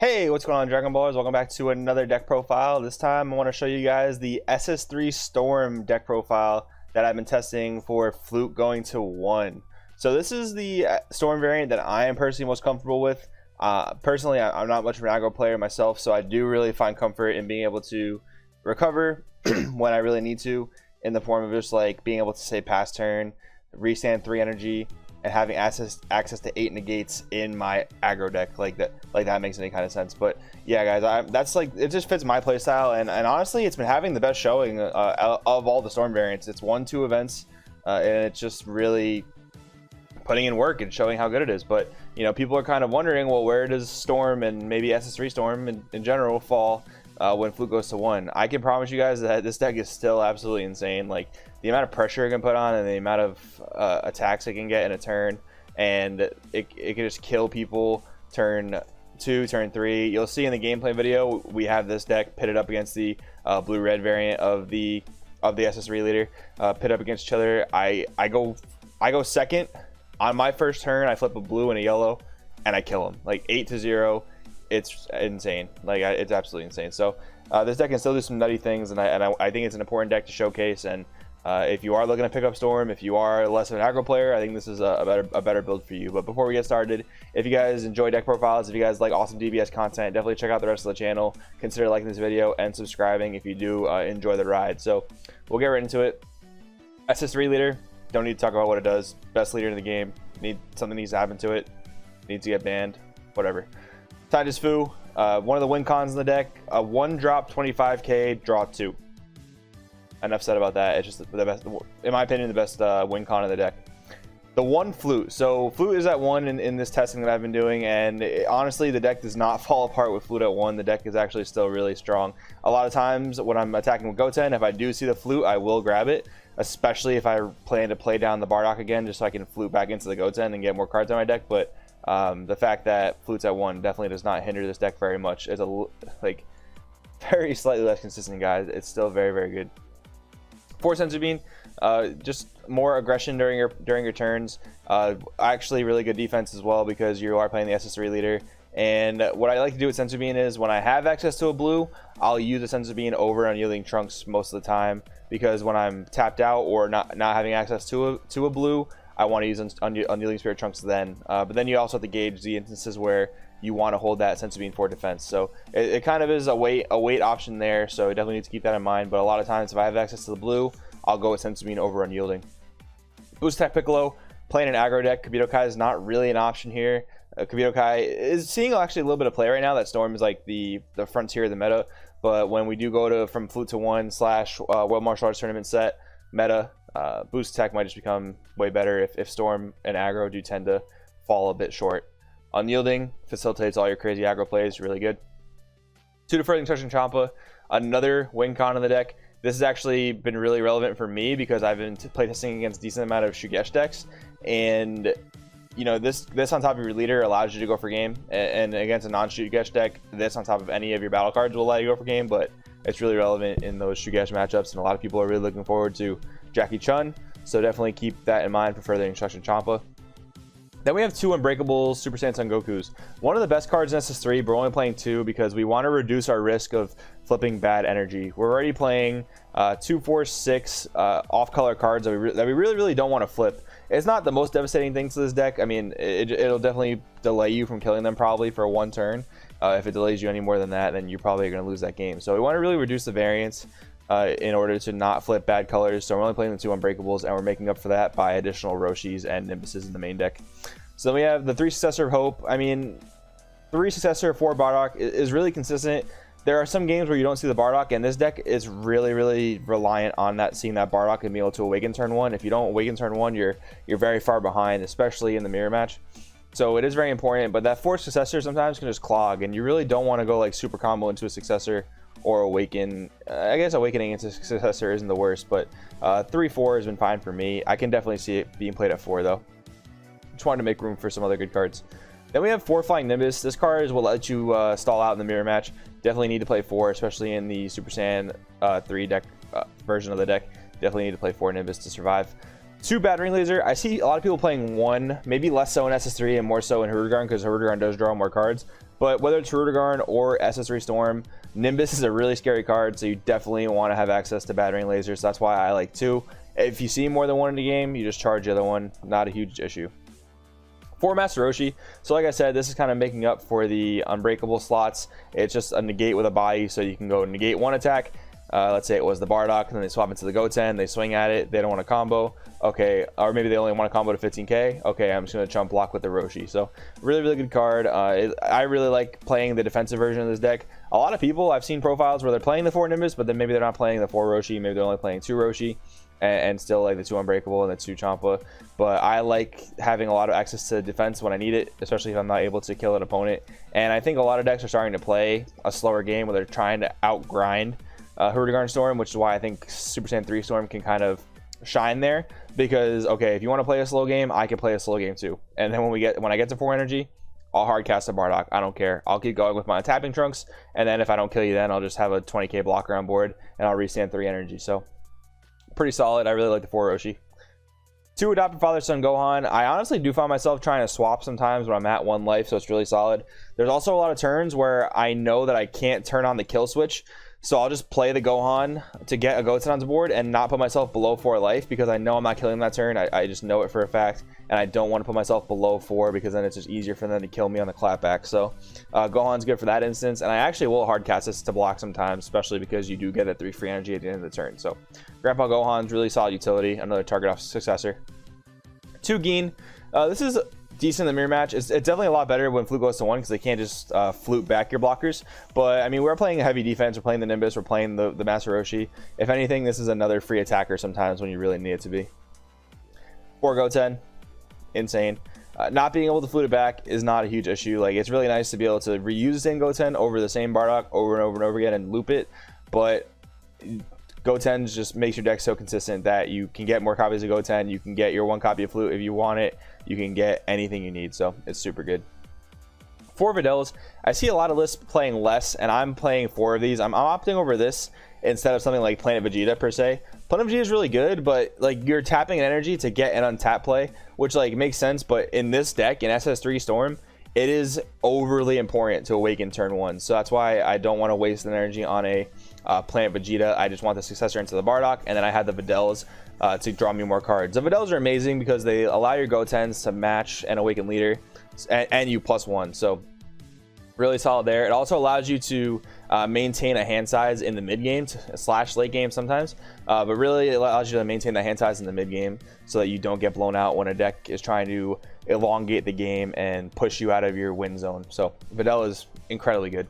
Hey, what's going on, Dragon Ballers? Welcome back to another deck profile. This time I want to show you guys the SS3 Storm deck profile that I've been testing for Flute going to 1. So this is the Storm variant that I am personally most comfortable with. Personally, I'm not much of an aggro player myself, so I do really find comfort in being able to recover when I really need to, in the form of just like being able to say pass turn, restand 3 energy, and having access to 8 negates in my aggro deck. Like that makes any kind of sense. But yeah, guys, that's like, it just fits my playstyle, and honestly, it's been having the best showing of all the Storm variants. It's won 2 events, and it's just really putting in work and showing how good it is. But you know, people are kind of wondering, well, where does Storm and maybe SS3 Storm in general fall when Flute goes to 1? I can promise you guys that this deck is still absolutely insane. Like the amount of pressure it can put on and the amount of attacks it can get in a turn, and it can just kill people turn 2, turn 3. You'll see in the gameplay video we have this deck pitted up against the blue-red variant of the SS3 leader, pit up against each other. I go second on my first turn. I flip a blue and a yellow, and I kill him like 8-0. It's insane. Like it's absolutely insane. So this deck can still do some nutty things, and I think it's an important deck to showcase. And if you are looking to pick up Storm, if you are less of an aggro player, I think this is a better build for you. But before we get started, if you guys enjoy deck profiles, if you guys like awesome DBS content, definitely check out the rest of the channel. Consider liking this video and subscribing if you do enjoy the ride. So we'll get right into it. SS3 leader, don't need to talk about what it does. Best leader in the game. Something needs to happen to it. Needs to get banned. Whatever. Titus Fu, one of the win cons in the deck, a 1-drop 25k, draw 2. Enough said about that. It's just the best, in my opinion, the best win con in the deck. The 1 Flute. So Flute is at 1 in this testing that I've been doing, and honestly, the deck does not fall apart with Flute at 1. The deck is actually still really strong. A lot of times when I'm attacking with Goten, if I do see the Flute, I will grab it, especially if I plan to play down the Bardock again, just so I can Flute back into the Goten and get more cards on my deck. But the fact that Flute's at 1 definitely does not hinder this deck very much. It's like very slightly less consistent, guys. It's still very, very good. 4 Senzu Bean, just more aggression during your turns. Actually, really good defense as well, because you are playing the SS3 leader. And what I like to do with Senzu Bean is when I have access to a blue, I'll use the Senzu Bean over Unyielding Trunks most of the time, because when I'm tapped out or not having access to a blue, I want to use Unyielding Spirit Trunks then. But then you also have to gauge the instances where you want to hold that Senzu Bean for defense. So it kind of is a wait option there, so definitely need to keep that in mind. But a lot of times if I have access to the blue, I'll go with Senzu Bean over Unyielding. Boost Attack Piccolo, playing an aggro deck, Kibito Kai is not really an option here. Kibito Kai is seeing actually a little bit of play right now. That Storm is like the frontier of the meta. But when we do go to from Flute to 1 / World Martial Arts Tournament set meta, Boost Attack might just become way better if Storm and aggro do tend to fall a bit short. Unyielding facilitates all your crazy aggro plays, really good. 2 Deferring Touching Champa, another win con in the deck. This has actually been really relevant for me because I've been playtesting against a decent amount of Shugesh decks, and you know, this on top of your leader allows you to go for game, and against a non-Shugesh deck, this on top of any of your battle cards will allow you to go for game. But it's really relevant in those Shugesh matchups, and a lot of people are really looking forward to Jackie Chun, so definitely keep that in mind for further instruction Champa. Then we have 2 Unbreakables Super Saiyan Son Gokus. One of the best cards in SS3, but we're only playing 2 because we want to reduce our risk of flipping bad energy. We're already playing 2, 4, 6 off-color cards that we really don't want to flip. It's not the most devastating thing to this deck. I mean, it'll definitely delay you from killing them probably for 1 turn. If it delays you any more than that, then you're probably going to lose that game. So we want to really reduce the variance in order to not flip bad colors. So we're only playing the 2 Unbreakables, and we're making up for that by additional Roshis and Nimbuses in the main deck. So then we have the 3 Successor of Hope. I mean, 3 Successor, 4 Bardock is really consistent. There are some games where you don't see the Bardock, and this deck is really reliant on seeing that Bardock and being able to awaken turn 1. If you don't awaken turn 1, you're very far behind, especially in the mirror match. So it is very important, but that 4 Successor sometimes can just clog, and you really don't want to go like super combo into a Successor or awaken. I guess awakening into Successor isn't the worst, but 3-4 has been fine for me. I can definitely see it being played at 4 though. Just wanted to make room for some other good cards. Then we have 4 Flying Nimbus. This card will let you stall out in the mirror match. Definitely need to play 4, especially in the Super Saiyan 3 deck version of the deck. Definitely need to play 4 Nimbus to survive. 2 battering laser. I see a lot of people playing 1, maybe less so in SS3 and more so in Hurrigarn, because Hurrigarn does draw more cards. But whether it's Hurrigarn or SS3 Storm, Nimbus is a really scary card, so you definitely want to have access to battering lasers. That's why I like 2. If you see more than 1 in the game, you just charge the other one. Not a huge issue. 4 Master Roshi. So like I said, this is kind of making up for the unbreakable slots. It's just a negate with a body, so you can go negate 1 attack. Let's say it was the Bardock, and then they swap into the Goten, they swing at it, they don't want to combo. Okay, or maybe they only want to combo to 15k. Okay, I'm just going to chump block with the Roshi. So really, really good card. I really like playing the defensive version of this deck. A lot of people, I've seen profiles where they're playing the 4 Nimbus, but then maybe they're not playing the 4 Roshi, maybe they're only playing 2 Roshi, and still like the 2 Unbreakable and the 2 Champa. But I like having a lot of access to defense when I need it, especially if I'm not able to kill an opponent. And I think a lot of decks are starting to play a slower game where they're trying to outgrind Hurrigarn Storm, which is why I think Super Saiyan 3 Storm can kind of shine there. Because okay, if you want to play a slow game, I can play a slow game too. And then when I get to 4 energy, I'll hard cast a Bardock. I don't care. I'll keep going with my tapping trunks, and then if I don't kill you, then I'll just have a 20k blocker on board, and I'll restand 3 energy. So pretty solid. I really like the 4 Roshi. 2 Adopted Father Son Gohan. I honestly do find myself trying to swap sometimes when I'm at 1 life, so it's really solid. There's also a lot of turns where I know that I can't turn on the kill switch, so I'll just play the Gohan to get a Goten on the board and not put myself below 4 life, because I know I'm not killing that turn. I just know it for a fact, and I don't want to put myself below 4 because then it's just easier for them to kill me on the clapback. So Gohan's good for that instance, and I actually will hard cast this to block sometimes, especially because you do get that 3 free energy at the end of the turn. So Grandpa Gohan's really solid utility, another target off successor. 2 Gin. This is decent in the mirror match. It's definitely a lot better when Flute goes to 1, because they can't just flute back your blockers. But I mean, we're playing a heavy defense, we're playing the Nimbus, we're playing the Master Roshi. If anything, this is another free attacker sometimes when you really need it to be. 4 Goten, insane. Not being able to flute it back is not a huge issue. Like, it's really nice to be able to reuse the same Goten over the same Bardock over and over and over again and loop it, but Goten just makes your deck so consistent that you can get more copies of Goten, you can get your 1 copy of Flute if you want it, you can get anything you need, so it's super good. 4 Videls. I see a lot of lists playing less, and I'm playing 4 of these. I'm opting over this instead of something like Planet Vegeta per se. Planet Vegeta is really good, but like, you're tapping an energy to get an untap play, which like makes sense, but in this deck, in SS3 Storm, it is overly important to awaken turn 1, so that's why I don't want to waste energy on a Planet Vegeta. I just want the successor into the Bardock, and then I had the Videls to draw me more cards. The Videls are amazing because they allow your Gotens to match an awakened leader, and you +1, so really solid there. It also allows you to maintain a hand size in the mid game / late game sometimes, but really it allows you to maintain the hand size in the mid game so that you don't get blown out when a deck is trying to elongate the game and push you out of your win zone. So Videl is incredibly good.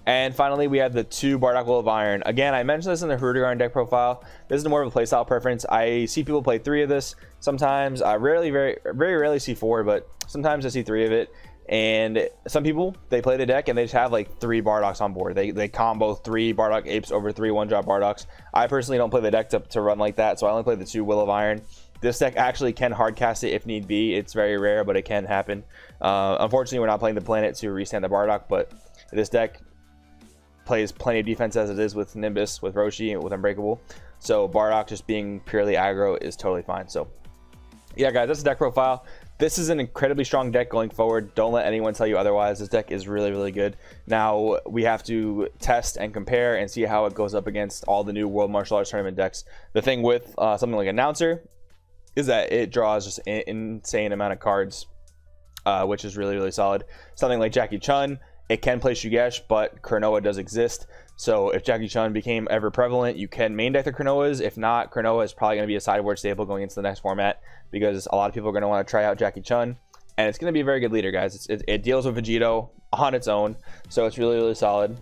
And finally, we have the 2 Bardock Will of Iron. Again, I mentioned this in the Hurrigarn deck profile. This is more of a playstyle preference. I see people play 3 of this sometimes. I very rarely see 4, but sometimes I see 3 of it. And some people, they play the deck and they just have like 3 Bardocks on board. They combo 3 Bardock Apes over 3 1-drop Bardocks. I personally don't play the deck to run like that, so I only play the 2 Will of Iron. This deck actually can hardcast it if need be. It's very rare, but it can happen. Unfortunately, we're not playing the planet to restand the Bardock, but this deck plays plenty of defense as it is with Nimbus, with Roshi, and with Unbreakable. So Bardock just being purely aggro is totally fine. So yeah, guys, that's the deck profile. This is an incredibly strong deck going forward. Don't let anyone tell you otherwise. This deck is really, really good. Now, we have to test and compare and see how it goes up against all the new World Martial Arts Tournament decks. The thing with something like Announcer is that it draws just an insane amount of cards, which is really, really solid. Something like Jackie Chun, it can play Shugesh, but Cronoa does exist. So if Jackie Chun became ever prevalent, you can main deck the Cronoas. If not, Cronoa is probably going to be a sideboard staple going into the next format, because a lot of people are going to want to try out Jackie Chun, and it's going to be a very good leader, guys. It deals with Vegito on its own, so it's really, really solid.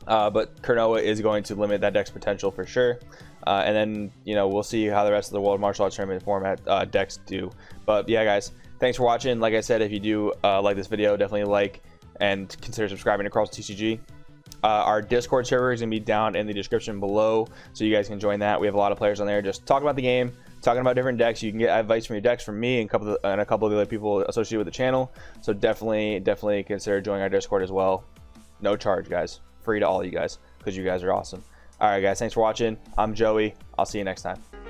But Cronoa is going to limit that deck's potential for sure. And then, you know, we'll see how the rest of the World Martial Arts Tournament format decks do. But yeah, guys, thanks for watching. Like I said, if you do like this video, definitely like and consider subscribing to Cross TCG. Our Discord server is going to be down in the description below, so you guys can join that. We have a lot of players on there just talking about the game, talking about different decks. You can get advice from your decks from me and a couple of the other people associated with the channel. So definitely consider joining our Discord as well. No charge, guys. Free to all you guys, because you guys are awesome. All right, guys, thanks for watching. I'm Joey. I'll see you next time.